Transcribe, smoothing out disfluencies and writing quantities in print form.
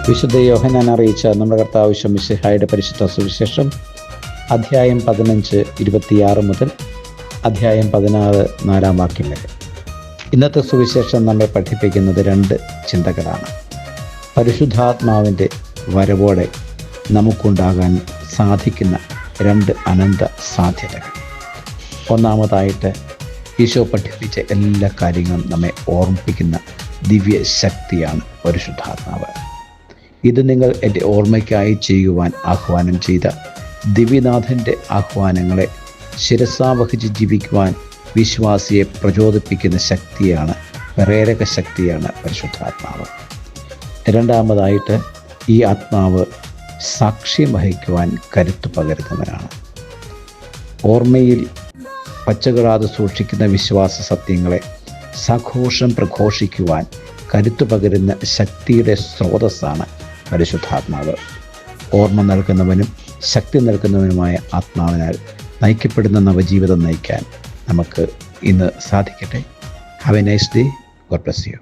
വിശുദ്ധ യോഹന്നാൻ അറിയിച്ച നമ്മുടെ കർത്താവ് മിശിഹായുടെ പരിശുദ്ധ സുവിശേഷം അധ്യായം 15 26 മുതൽ അധ്യായം 16 4 വാക്യം വരെ. ഇന്നത്തെ സുവിശേഷം നമ്മെ പഠിപ്പിക്കുന്നത് 2 ചിന്തകളാണ്. പരിശുദ്ധാത്മാവിൻ്റെ വരവോടെ നമുക്കുണ്ടാകാൻ സാധിക്കുന്ന 2 അനന്ത സാധ്യതകൾ. ഒന്നാമതായിട്ട് ഈശോ പഠിപ്പിച്ച എല്ലാ കാര്യങ്ങളും നമ്മെ ഓർമ്മിപ്പിക്കുന്ന ദിവ്യ ശക്തിയാണ് പരിശുദ്ധാത്മാവ്. ഇത് നിങ്ങൾ എൻ്റെ ഓർമ്മയ്ക്കായി ചെയ്യുവാൻ ആഹ്വാനം ചെയ്ത ദിവ്യനാഥൻ്റെ ആഹ്വാനങ്ങളെ ശിരസാവഹിച്ച് ജീവിക്കുവാൻ വിശ്വാസിയെ പ്രചോദിപ്പിക്കുന്ന ശക്തിയാണ്, പ്രേരക ശക്തിയാണ് പരിശുദ്ധാത്മാവ്. രണ്ടാമതായിട്ട് ഈ ആത്മാവ് സാക്ഷ്യം വഹിക്കുവാൻ കരുത്തു പകരുന്നവനാണ്. ഓർമ്മയിൽ പച്ചകളാതെ സൂക്ഷിക്കുന്ന വിശ്വാസ സത്യങ്ങളെ സഘോഷം പ്രഘോഷിക്കുവാൻ കരുത്തു പകരുന്ന ശക്തിയുടെ സ്രോതസ്സാണ് പരിശുദ്ധാത്മാവ്. ഓർമ്മ നൽകുന്നവനും ശക്തി നൽകുന്നവനുമായ ആത്മാവിനാൽ നയിക്കപ്പെടുന്ന നവജീവിതം നയിക്കാൻ നമുക്ക് ഇന്ന് സാധിക്കട്ടെ. Have A nice day. God bless you.